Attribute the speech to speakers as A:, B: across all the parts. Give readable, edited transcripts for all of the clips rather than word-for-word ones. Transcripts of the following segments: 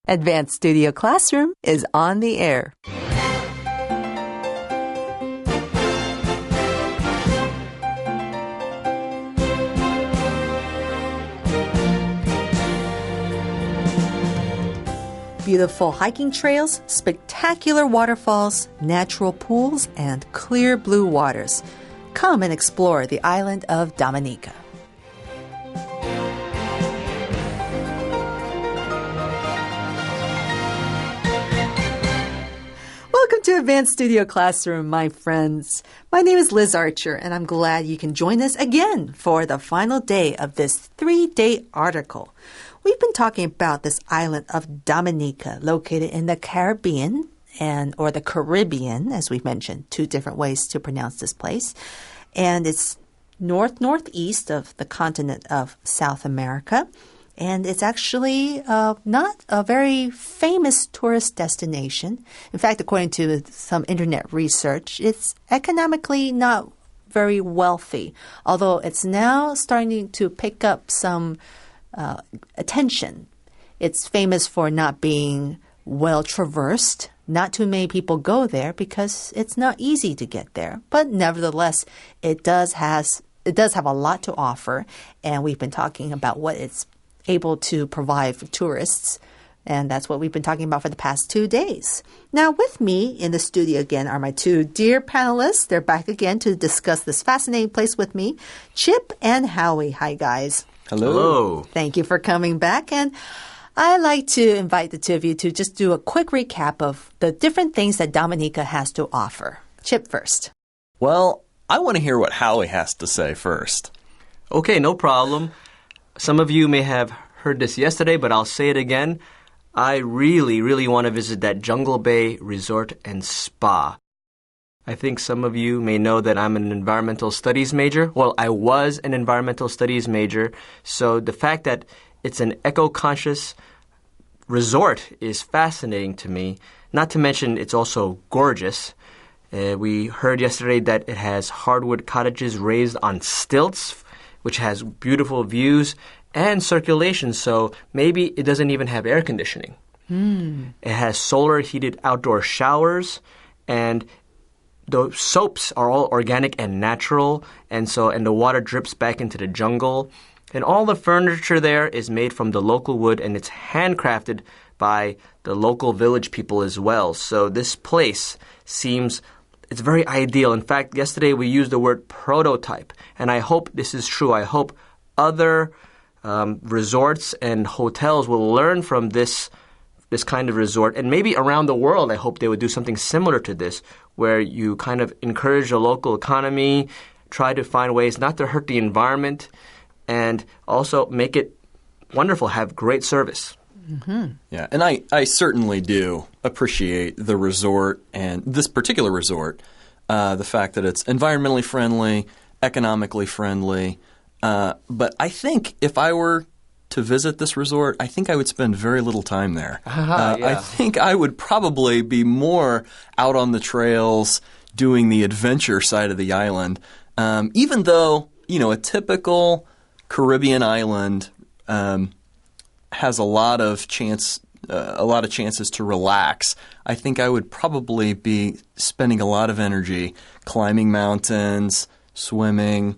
A: Advanced Studio Classroom is on the air. Beautiful hiking trails, spectacular waterfalls, natural pools, and clear blue waters. Come and explore the island of Dominica. Welcome to Advanced Studio Classroom, my friends. My name is Liz Archer, and I'm glad you can join us again for the final day of this 3-day article. We've been talking about this island of Dominica, located in the Caribbean, or the Caribbean, as we've mentioned, 2 different ways to pronounce this place. And it's northeast of the continent of South America. And it's actually not a very famous tourist destination. In fact, according to some internet research, it's economically not very wealthy, although it's now starting to pick up some attention. It's famous for not being well traversed. Not too many people go there because it's not easy to get there. But nevertheless, it does have a lot to offer, and we've been talking about what it's able to provide for tourists. And that's what we've been talking about for the past 2 days. Now, with me in the studio again are my 2 dear panelists. They're back again to discuss this fascinating place with me, Chip and Howie. Hi, guys.
B: Hello.
A: Thank you for coming back. And I'd like to invite the 2 of you to just do a quick recap of the different things that Dominica has to offer. Chip first.
B: Well, I want to hear what Howie has to say first.
C: Okay, no problem. Some of you may have heard this yesterday, but I'll say it again. I really, really want to visit that Jungle Bay Resort and Spa. I think some of you may know that I'm an environmental studies major. Well, I was an environmental studies major. So the fact that it's an eco-conscious resort is fascinating to me. Not to mention it's also gorgeous. We heard yesterday that it has hardwood cottages raised on stilts, which has beautiful views and circulation, so maybe it doesn't even have air conditioning. It has solar-heated outdoor showers, and the soaps are all organic and natural, and the water drips back into the jungle. And all the furniture there is made from the local wood, and it's handcrafted by the local village people as well. So this place it's very ideal. In fact, yesterday we used the word prototype, and I hope this is true. I hope other resorts and hotels will learn from this kind of resort, and maybe around the world, I hope they would do something similar to this, where you kind of encourage the local economy, try to find ways not to hurt the environment, and also make it wonderful, have great service.
B: Mm-hmm. Yeah, and I certainly do appreciate the resort and this particular resort, the fact that it's environmentally friendly, economically friendly. But I think if I were to visit this resort, I think I would spend very little time there.
C: Yeah.
B: I think I would probably be more out on the trails doing the adventure side of the island, even though, a typical Caribbean island has a lot of chances to relax. I think I would probably be spending a lot of energy climbing mountains, swimming,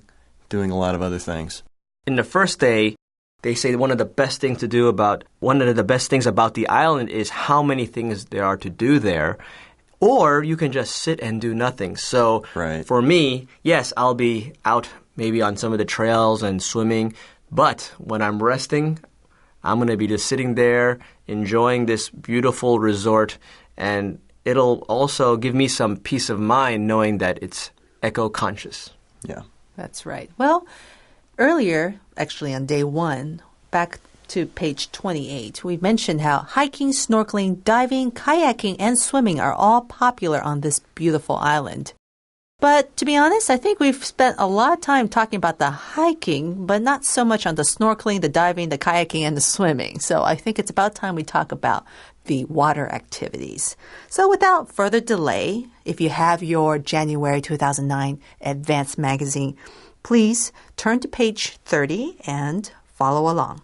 B: doing a lot of other things.
C: In the first day, they say one of the best things about the island is how many things there are to do there. Or you can just sit and do nothing. So For me, yes, I'll be out maybe on some of the trails and swimming. But when I'm resting, I'm going to be just sitting there enjoying this beautiful resort, and it'll also give me some peace of mind knowing that it's eco-conscious.
B: Yeah.
A: That's right. Well, earlier, actually on day 1, back to page 28, we mentioned how hiking, snorkeling, diving, kayaking, and swimming are all popular on this beautiful island. But to be honest, I think we've spent a lot of time talking about the hiking, but not so much on the snorkeling, the diving, the kayaking, and the swimming. So I think it's about time we talk about the water activities. So without further delay, if you have your January 2009 Advanced magazine, please turn to page 30 and follow along.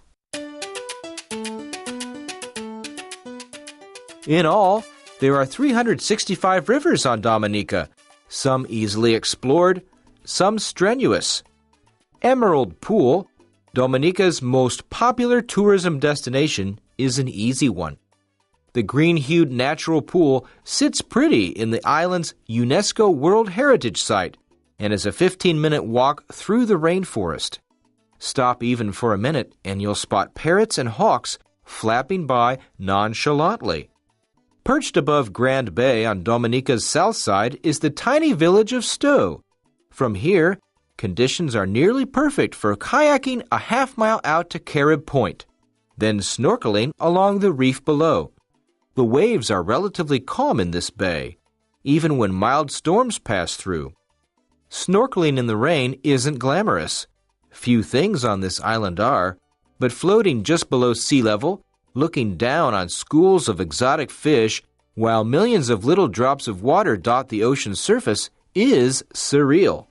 D: In all, there are 365 rivers on Dominica, some easily explored, some strenuous. Emerald Pool, Dominica's most popular tourism destination, is an easy one. The green-hued natural pool sits pretty in the island's UNESCO World Heritage Site and is a 15-minute walk through the rainforest. Stop even for a minute and you'll spot parrots and hawks flapping by nonchalantly. Perched above Grand Bay on Dominica's south side is the tiny village of Stowe. From here, conditions are nearly perfect for kayaking a half-mile out to Carib Point, then snorkeling along the reef below. The waves are relatively calm in this bay, even when mild storms pass through. Snorkeling in the rain isn't glamorous. Few things on this island are, but floating just below sea level, looking down on schools of exotic fish while millions of little drops of water dot the ocean's surface is surreal.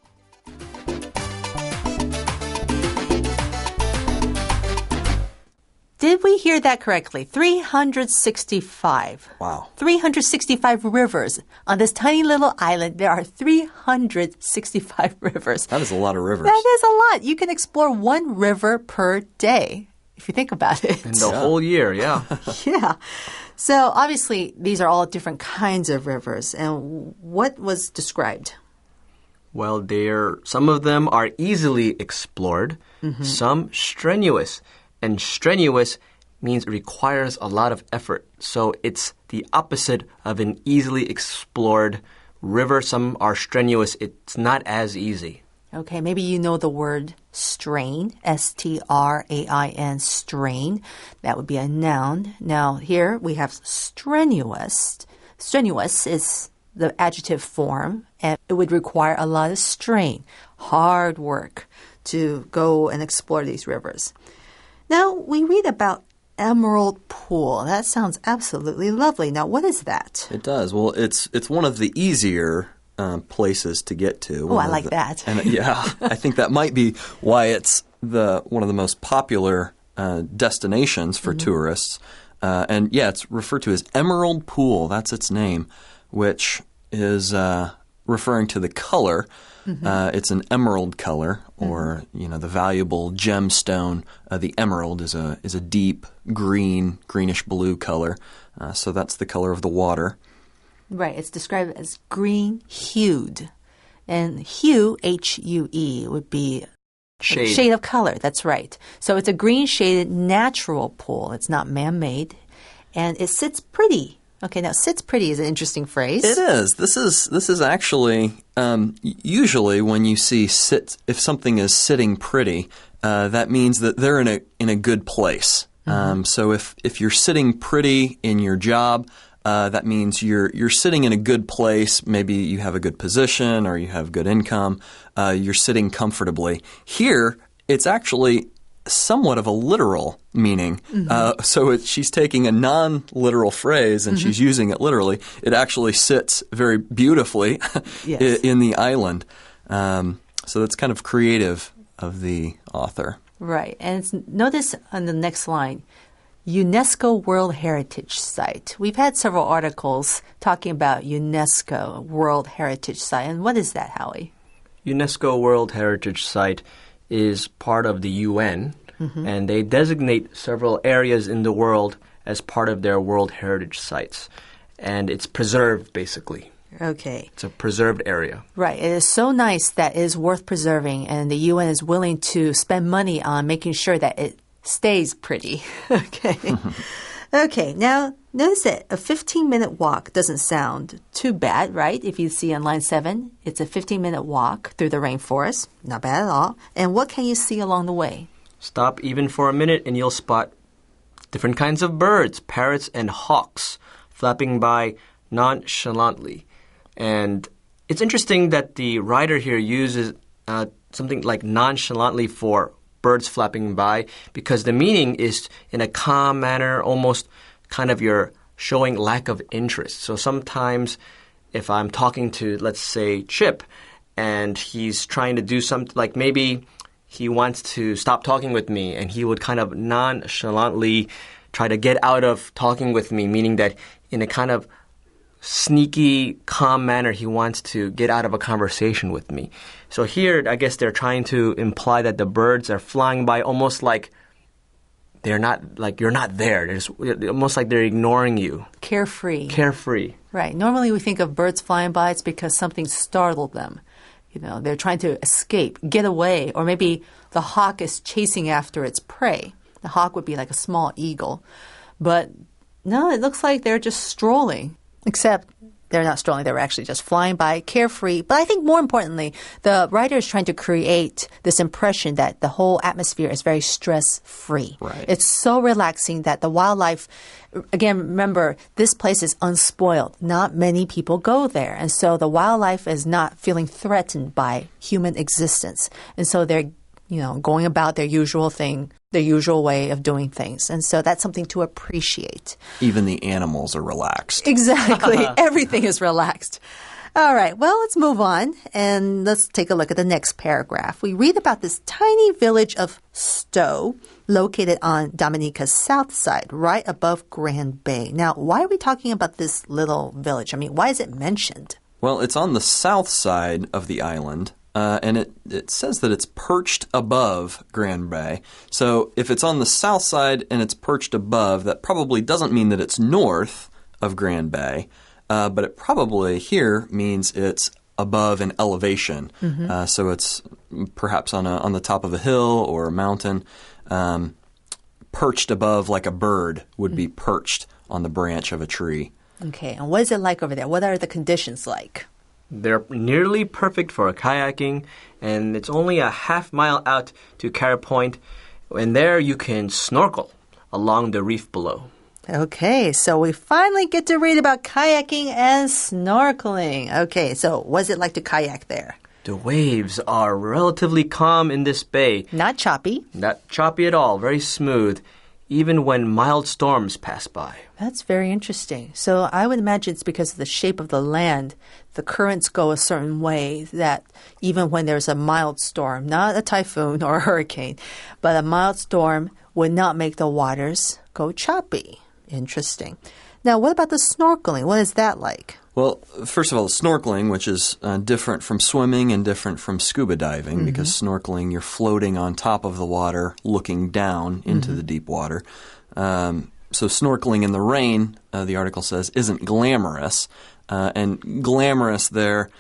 A: Did we hear that correctly? 365.
B: Wow.
A: 365 rivers. On this tiny little island, there are 365 rivers.
B: That is a lot of rivers.
A: That is a lot. You can explore one river per day, if you think about it.
C: And the whole year, yeah.
A: Yeah. So obviously, these are all different kinds of rivers. And what was described?
C: Well, some of them are easily explored, some strenuous. And strenuous means it requires a lot of effort. So it's the opposite of an easily explored river. Some are strenuous. It's not as easy.
A: Okay, maybe you know the word strain, S-T-R-A-I-N, strain. That would be a noun. Now, here we have strenuous. Strenuous is the adjective form, and it would require a lot of strain, hard work to go and explore these rivers. Now, we read about Emerald Pool. That sounds absolutely lovely. Now, what is that?
B: It does. Well, it's one of the easier places to get to.
A: Oh, I like that.
B: And yeah, I think that might be why it's one of the most popular destinations for tourists. And yeah, it's referred to as Emerald Pool. That's its name, which is referring to the color. It's an emerald color, or the valuable gemstone. The emerald is a deep greenish blue color. So that's the color of the water.
A: Right. It's described as green-hued, and hue, H-U-E, would be shade of color. That's right. So it's a green-shaded natural pool. It's not man-made, and it sits pretty. Okay, now sits pretty is an interesting phrase.
B: It is. This is actually usually when you see if something is sitting pretty, that means that they're in a good place. So if you're sitting pretty in your job, that means you're sitting in a good place. Maybe you have a good position or you have good income. You're sitting comfortably. Here, it's actually somewhat of a literal meaning. So she's taking a non-literal phrase and she's using it literally. It actually sits very beautifully in the island. So that's kind of creative of the author.
A: Right. And notice on the next line, UNESCO World Heritage Site. We've had several articles talking about UNESCO World Heritage Site. And what is that, Howie?
C: UNESCO World Heritage Site is part of the UN, and they designate several areas in the world as part of their World Heritage Sites. And it's preserved, basically.
A: Okay.
C: It's a preserved area.
A: Right. It is so nice that it is worth preserving, and the UN is willing to spend money on making sure that it stays pretty. Okay. Okay. Now, notice that a 15-minute walk doesn't sound too bad, right? If you see on line 7, it's a 15-minute walk through the rainforest. Not bad at all. And what can you see along the way?
C: Stop even for a minute and you'll spot different kinds of birds, parrots and hawks, flapping by nonchalantly. And it's interesting that the writer here uses something like nonchalantly for birds flapping by, because the meaning is in a calm manner, almost kind of you're showing lack of interest. So sometimes if I'm talking to, let's say, Chip, and he's trying to do something, like maybe he wants to stop talking with me, and he would kind of nonchalantly try to get out of talking with me, meaning that in a kind of sneaky, calm manner, he wants to get out of a conversation with me. So here, I guess they're trying to imply that the birds are flying by almost like they're not, like you're not there. They're just, almost like they're ignoring you.
A: Carefree.
C: Carefree.
A: Right. Normally we think of birds flying by, it's because something startled them. You know, they're trying to escape, get away, or maybe the hawk is chasing after its prey. The hawk would be like a small eagle. But no, it looks like they're just strolling. Except they're not strolling. They were actually just flying by, carefree. But I think more importantly, the writer is trying to create this impression that the whole atmosphere is very stress-free.
B: Right.
A: It's so relaxing that the wildlife, again, remember, this place is unspoiled. Not many people go there. And so the wildlife is not feeling threatened by human existence. And so they're, going about their usual thing, their usual way of doing things. And so that's something to appreciate.
B: Even the animals are relaxed.
A: Exactly. Everything is relaxed. All right. Well, let's move on and let's take a look at the next paragraph. We read about this tiny village of Stowe located on Dominica's south side, right above Grand Bay. Now, why are we talking about this little village? I mean, why is it mentioned?
B: Well, it's on the south side of the island. And it says that it's perched above Grand Bay. So if it's on the south side and it's perched above, that probably doesn't mean that it's north of Grand Bay, but it probably here means it's above an elevation. Mm-hmm. So it's perhaps on the top of a hill or a mountain, perched above like a bird would be perched on the branch of a tree.
A: Okay, and what is it like over there? What are the conditions like?
C: They're nearly perfect for kayaking, and it's only a half-mile out to Carrot Point, and there you can snorkel along the reef below.
A: Okay, so we finally get to read about kayaking and snorkeling. Okay, so what's it like to kayak there?
C: The waves are relatively calm in this bay.
A: Not choppy.
C: Not choppy at all, very smooth, even when mild storms pass by.
A: That's very interesting. So I would imagine it's because of the shape of the land. The currents go a certain way that even when there's a mild storm, not a typhoon or a hurricane, but a mild storm would not make the waters go choppy. Interesting. Now, what about the snorkeling? What is that like?
B: Well, first of all, snorkeling, which is different from swimming and different from scuba diving, because snorkeling, you're floating on top of the water, looking down into the deep water. So snorkeling in the rain, the article says, isn't glamorous. And glamorous there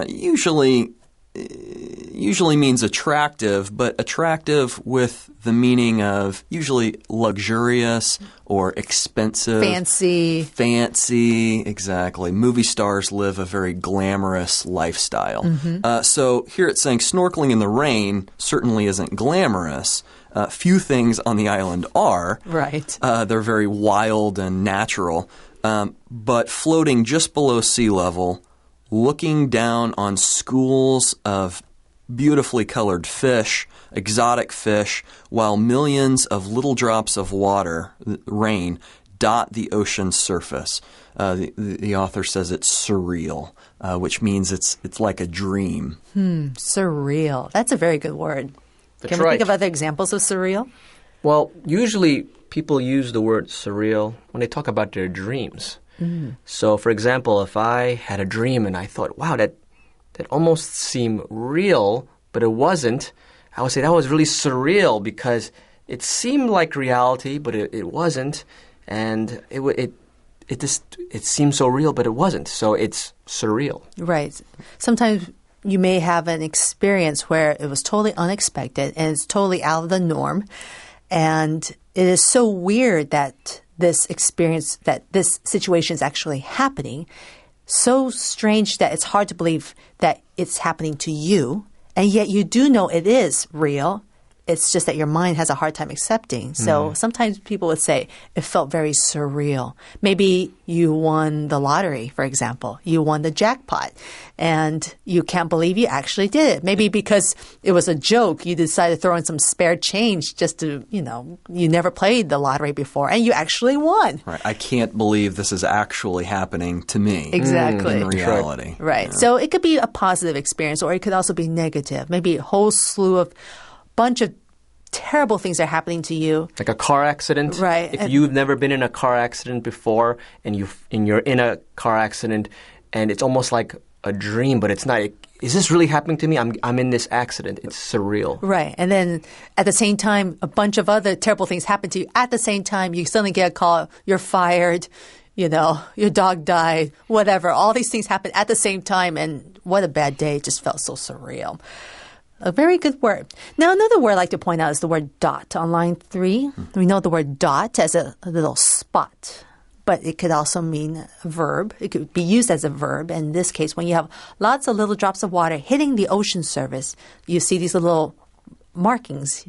B: usually means attractive, but attractive with the meaning of usually luxurious or expensive. Fancy, exactly. Movie stars live a very glamorous lifestyle. So here it's saying snorkeling in the rain certainly isn't glamorous. Few things on the island are.
A: Right.
B: They're very wild and natural. But floating just below sea level, looking down on schools of beautifully colored fish, exotic fish, while millions of little drops of water, rain, dot the ocean's surface. The author says it's surreal, which means it's like a dream.
A: Surreal. That's a very good word.
C: That's
A: Can we
C: right.
A: think of other examples of surreal?
C: Well, usually people use the word surreal when they talk about their dreams. So, for example, if I had a dream and I thought, wow, that almost seemed real, but it wasn't, I would say that was really surreal because it seemed like reality, but it wasn't, and it seemed so real, but it wasn't. So it's surreal.
A: Right. Sometimes you may have an experience where it was totally unexpected and it's totally out of the norm, and it is so weird that this experience, that this situation is actually happening, so strange that it's hard to believe that it's happening to you, and yet you do know it is real. It's just that your mind has a hard time accepting. So sometimes people would say it felt very surreal. Maybe you won the lottery, for example. You won the jackpot, and you can't believe you actually did it. Maybe because it was a joke, you decided to throw in some spare change just to, you never played the lottery before, and you actually won.
B: Right. I can't believe this is actually happening to me.
A: Exactly.
B: In reality.
A: Right. So it could be a positive experience, or it could also be negative. Maybe a whole slew of bunch of terrible things are happening to you.
C: Like a car accident.
A: Right.
C: If you've never been in a car accident before and you're in a car accident and it's almost like a dream, but it's not. Is this really happening to me? I'm in this accident. It's surreal.
A: Right. And then at the same time, a bunch of other terrible things happen to you. At the same time, you suddenly get a call, you're fired, your dog died, whatever. All these things happen at the same time. And what a bad day. It just felt so surreal. A very good word. Now, another word I'd like to point out is the word dot. On line 3, we know the word dot as a little spot. But it could also mean a verb. It could be used as a verb. In this case, when you have lots of little drops of water hitting the ocean surface, you see these little markings,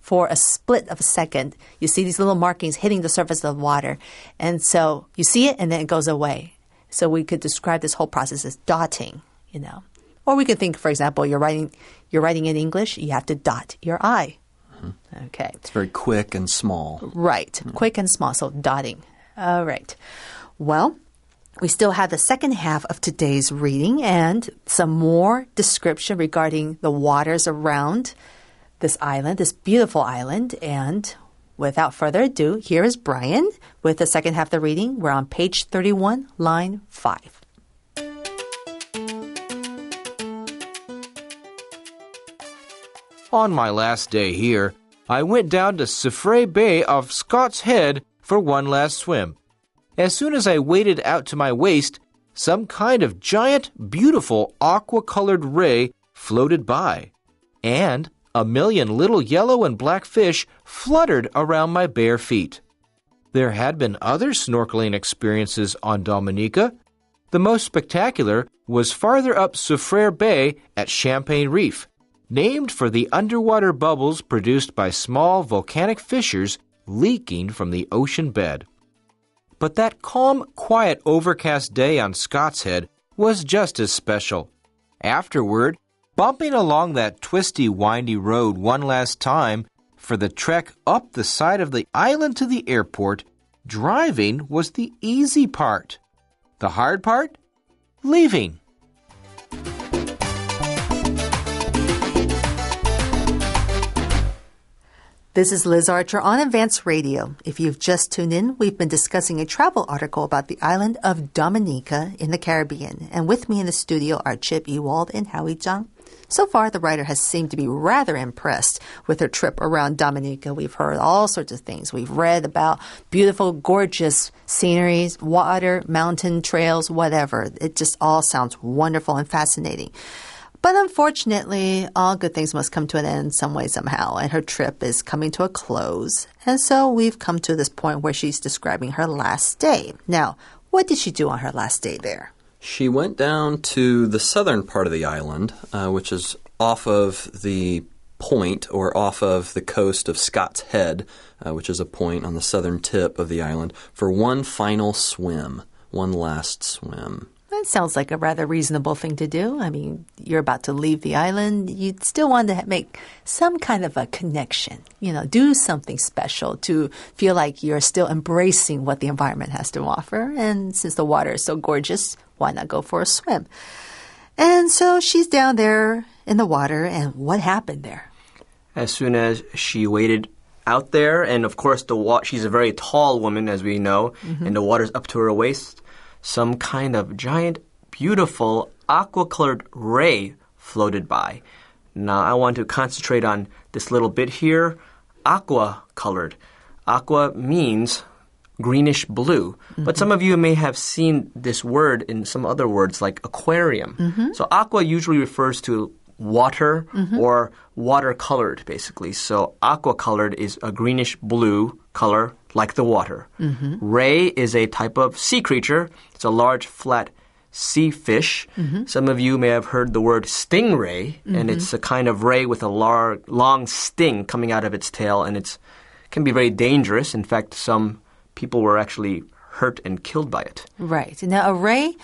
A: for a split of a second. You see these little markings hitting the surface of the water. And so you see it and then it goes away. So we could describe this whole process as dotting, Or we could think, for example, you're writing in English, you have to dot your I. Mm-hmm. Okay.
B: It's very quick and small.
A: Right. Mm-hmm. Quick and small. So dotting. All right. Well, we still have the second half of today's reading and some more description regarding the waters around this island, this beautiful island. And without further ado, here is Brian with the second half of the reading. We're on page 31, line 5.
D: On my last day here, I went down to Suffre Bay of Scott's Head for one last swim. As soon as I waded out to my waist, some kind of giant, beautiful, aqua-colored ray floated by, and a million little yellow and black fish fluttered around my bare feet. There had been other snorkeling experiences on Dominica. The most spectacular was farther up Suffre Bay at Champagne Reef, named for the underwater bubbles produced by small volcanic fissures leaking from the ocean bed. But that calm, quiet, overcast day on Scott's Head was just as special. Afterward, bumping along that twisty, windy road one last time for the trek up the side of the island to the airport, driving was the easy part. The hard part? Leaving.
A: This is Liz Archer on Advance Radio. If you've just tuned in, we've been discussing a travel article about the island of Dominica in the Caribbean. And with me in the studio are Chip Ewald and Howie Zhang. So far, the writer has seemed to be rather impressed with her trip around Dominica. We've heard all sorts of things. We've read about beautiful, gorgeous sceneries, water, mountain trails, whatever. It just all sounds wonderful and fascinating. But unfortunately, all good things must come to an end some way, somehow, and her trip is coming to a close. And so we've come to this point where she's describing her last day. Now, what did she do on her last day there?
B: She went down to the southern part of the island, which is off of the point or off of the coast of Scott's Head, which is a point on the southern tip of the island, for one final swim, one last swim.
A: That sounds like a rather reasonable thing to do. I mean, you're about to leave the island. You'd still want to make some kind of a connection, do something special to feel like you're still embracing what the environment has to offer. And since the water is so gorgeous, why not go for a swim? And so she's down there in the water, and what happened there?
C: As soon as she waded out there, and of course she's a very tall woman, as we know, and the water's up to her waist, some kind of giant, beautiful, aqua-colored ray floated by. Now, I want to concentrate on this little bit here, aqua-colored. Aqua means greenish blue. But some of you may have seen this word in some other words like aquarium. So aqua usually refers to water or water-colored, basically. So aqua-colored is a greenish blue color like the water. Ray is a type of sea creature. It's a large, flat sea fish. Some of you may have heard the word stingray, and it's a kind of ray with a long sting coming out of its tail, and it can be very dangerous. In fact, some people were actually hurt and killed by it.
A: Right. Now, a ray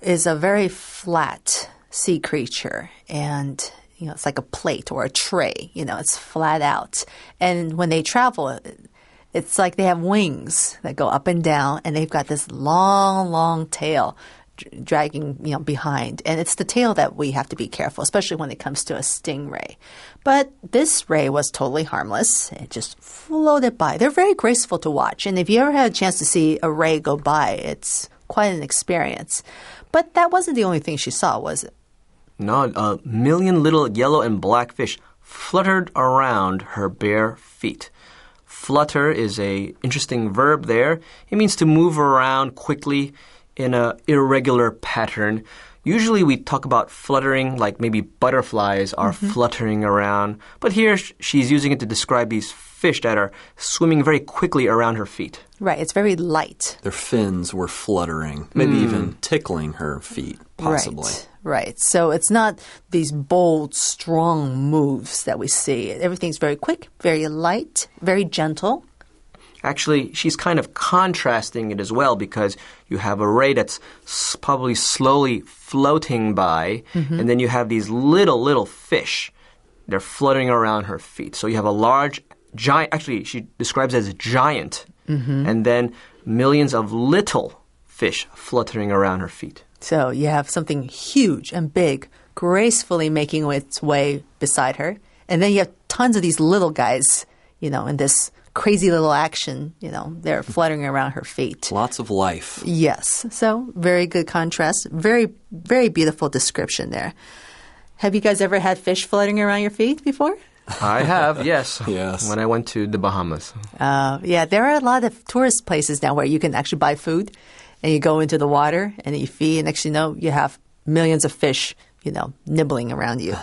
A: is a very flat sea creature, and it's like a plate or a tray. It's flat out. And when they travel, it's like they have wings that go up and down, and they've got this long, long tail dragging, behind. And it's the tail that we have to be careful, especially when it comes to a stingray. But this ray was totally harmless. It just floated by. They're very graceful to watch. And if you ever had a chance to see a ray go by, it's quite an experience. But that wasn't the only thing she saw, was it?
C: No, a million little yellow and black fish fluttered around her bare feet. Flutter is an interesting verb there. It means to move around quickly in an irregular pattern. Usually we talk about fluttering like maybe butterflies are fluttering around. But here she's using it to describe these fish that are swimming very quickly around her feet.
A: Right, it's very light.
B: Their fins were fluttering, maybe even tickling her feet, possibly.
A: Right. So it's not these bold, strong moves that we see. Everything's very quick, very light, very gentle.
C: Actually, she's kind of contrasting it as well because you have a ray that's probably slowly floating by, and then you have these little fish. They're fluttering around her feet. So you have a large, giant, actually she describes it as a giant, and then millions of little fish fluttering around her feet.
A: So you have something huge and big gracefully making its way beside her. And then you have tons of these little guys, in this crazy little action, they're fluttering around her feet.
B: Lots of life.
A: Yes. So very good contrast. Very, very beautiful description there. Have you guys ever had fish floating around your feet before?
C: I have, yes.
B: Yes.
C: When I went to the Bahamas.
A: Yeah, there are a lot of tourist places now where you can actually buy food. And you go into the water and you feed, and next thing you know, you have millions of fish, nibbling around you.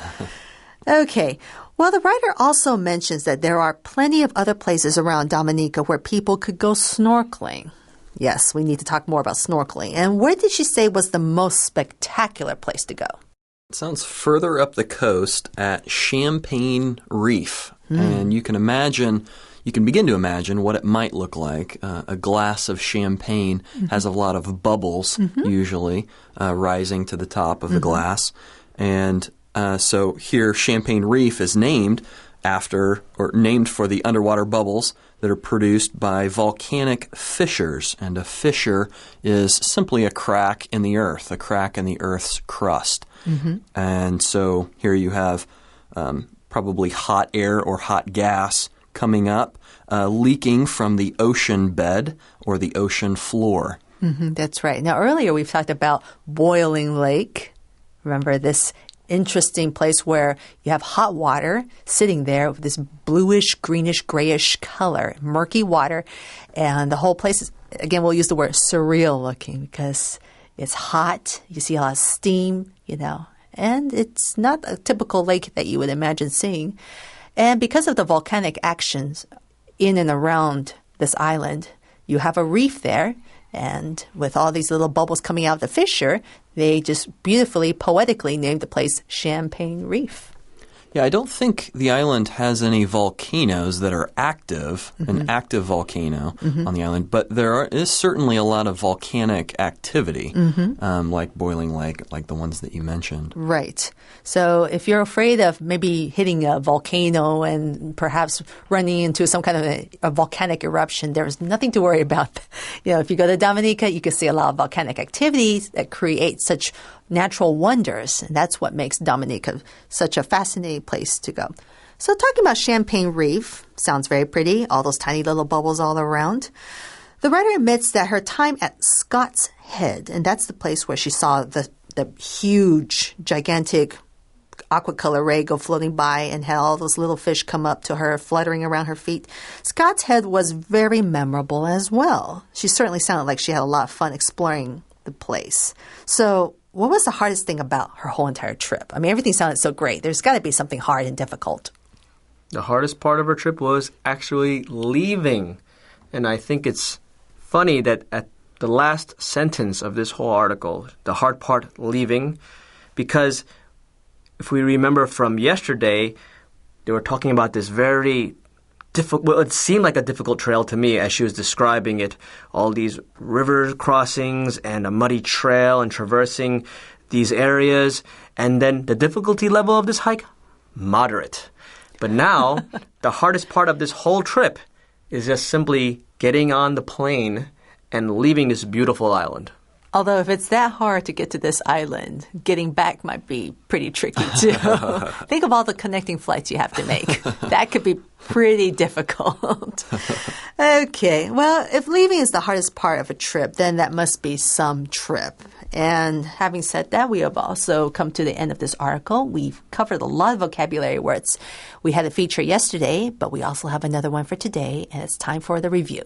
A: Okay. Well, the writer also mentions that there are plenty of other places around Dominica where people could go snorkeling. Yes, we need to talk more about snorkeling. And where did she say was the most spectacular place to go?
B: It sounds further up the coast at Champagne Reef. And you can begin to imagine what it might look like. A glass of champagne has a lot of bubbles, usually, rising to the top of the glass. And so here, Champagne Reef is named named for the underwater bubbles that are produced by volcanic fissures. And a fissure is simply a crack in the earth, a crack in the earth's crust. And so here you have probably hot air or hot gas coming up, leaking from the ocean bed or the ocean floor.
A: That's right. Now, earlier we've talked about Boiling Lake. Remember this interesting place where you have hot water sitting there with this bluish, greenish, grayish color, murky water. And the whole place is, again, we'll use the word surreal looking because it's hot. You see a lot of steam, and it's not a typical lake that you would imagine seeing. And because of the volcanic actions in and around this island, you have a reef there. And with all these little bubbles coming out of the fissure, they just beautifully, poetically named the place Champagne Reef.
B: Yeah, I don't think the island has any volcanoes that are active, an active volcano on the island, but there is certainly a lot of volcanic activity, like Boiling Lake, like the ones that you mentioned.
A: Right. So if you're afraid of maybe hitting a volcano and perhaps running into some kind of a volcanic eruption, there's nothing to worry about. If you go to Dominica, you can see a lot of volcanic activities that create such natural wonders, and that's what makes Dominica such a fascinating place to go. So talking about Champagne Reef, sounds very pretty, all those tiny little bubbles all around. The writer admits that her time at Scott's Head, and that's the place where she saw the huge, gigantic aquacolor ray go floating by and had all those little fish come up to her, fluttering around her feet. Scott's Head was very memorable as well. She certainly sounded like she had a lot of fun exploring the place. So what was the hardest thing about her whole entire trip? I mean, everything sounded so great. There's got to be something hard and difficult.
C: The hardest part of her trip was actually leaving. And I think it's funny that at the last sentence of this whole article, the hard part, leaving, because if we remember from yesterday, they were talking about this very difficult, well, it seemed like a difficult trail to me as she was describing it. All these river crossings and a muddy trail and traversing these areas. And then the difficulty level of this hike, moderate. But now, the hardest part of this whole trip is just simply getting on the plane and leaving this beautiful island.
A: Although if it's that hard to get to this island, getting back might be pretty tricky too. Think of all the connecting flights you have to make. That could be pretty difficult. Okay, well, if leaving is the hardest part of a trip, then that must be some trip. And having said that, we have also come to the end of this article. We've covered a lot of vocabulary words. We had a feature yesterday, but we also have another one for today, and it's time for the review.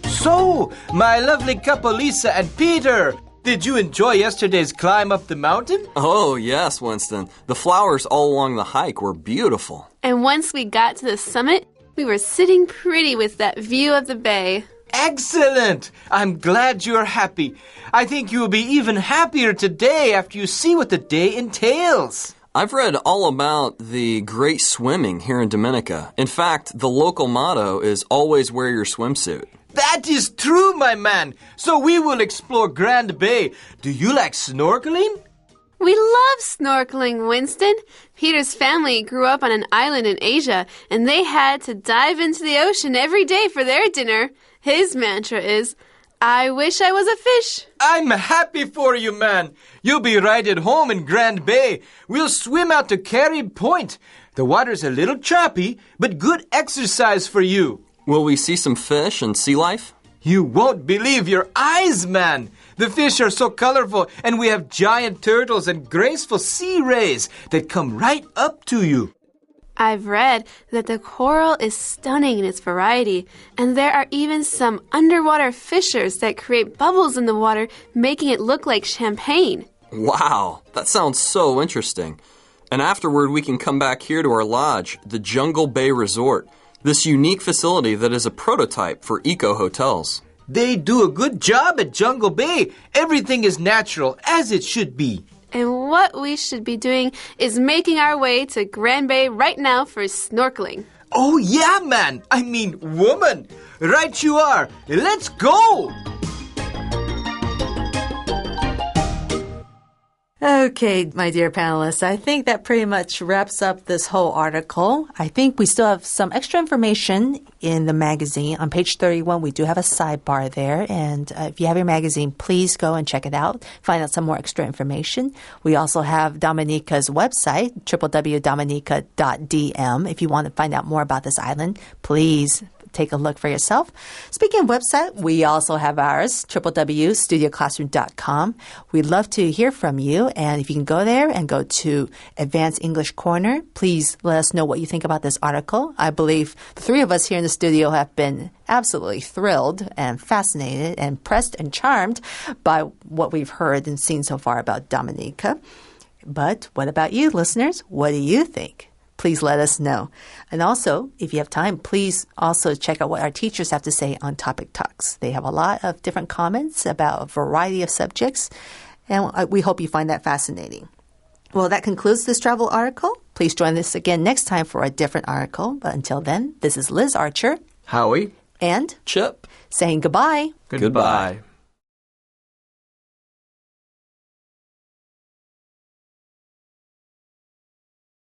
D: So, my lovely couple Lisa and Peter, did you enjoy yesterday's climb up the mountain?
B: Oh, yes, Winston. The flowers all along the hike were beautiful.
E: And once we got to the summit, we were sitting pretty with that view of the bay.
D: Excellent! I'm glad you're happy. I think you will be even happier today after you see what the day entails.
B: I've read all about the great swimming here in Dominica. In fact, the local motto is always wear your swimsuit.
D: That is true, my man. So we will explore Grand Bay. Do you like snorkeling?
E: We love snorkeling, Winston. Peter's family grew up on an island in Asia, and they had to dive into the ocean every day for their dinner. His mantra is, I wish I was a fish.
D: I'm happy for you, man. You'll be right at home in Grand Bay. We'll swim out to Carib Point. The water's a little choppy, but good exercise for you.
B: Will we see some fish and sea life?
D: You won't believe your eyes, man. The fish are so colorful, and we have giant turtles and graceful sea rays that come right up to you.
E: I've read that the coral is stunning in its variety, and there are even some underwater fissures that create bubbles in the water, making it look like champagne.
B: Wow, that sounds so interesting. And afterward, we can come back here to our lodge, the Jungle Bay Resort, this unique facility that is a prototype for eco-hotels.
D: They do a good job at Jungle Bay. Everything is natural, as it should be.
E: And what we should be doing is making our way to Grand Bay right now for snorkeling.
D: Oh, yeah, man. I mean, woman. Right you are. Let's go.
A: Okay, my dear panelists, I think that pretty much wraps up this whole article. I think we still have some extra information in the magazine. On page 31, we do have a sidebar there. And if you have your magazine, please go and check it out. Find out some more extra information. We also have Dominica's website, www.dominica.dm. If you want to find out more about this island, please take a look for yourself. Speaking of website, we also have ours, www.studioclassroom.com. We'd love to hear from you. And if you can go there and go to Advanced English Corner, please let us know what you think about this article. I believe the three of us here in the studio have been absolutely thrilled and fascinated and impressed and charmed by what we've heard and seen so far about Dominica. But what about you, listeners? What do you think? Please let us know. And also, if you have time, please also check out what our teachers have to say on Topic Talks. They have a lot of different comments about a variety of subjects, and we hope you find that fascinating. Well, that concludes this travel article. Please join us again next time for a different article. But until then, this is Liz Archer,
C: Howie,
A: and
B: Chip,
A: saying goodbye.
C: Goodbye.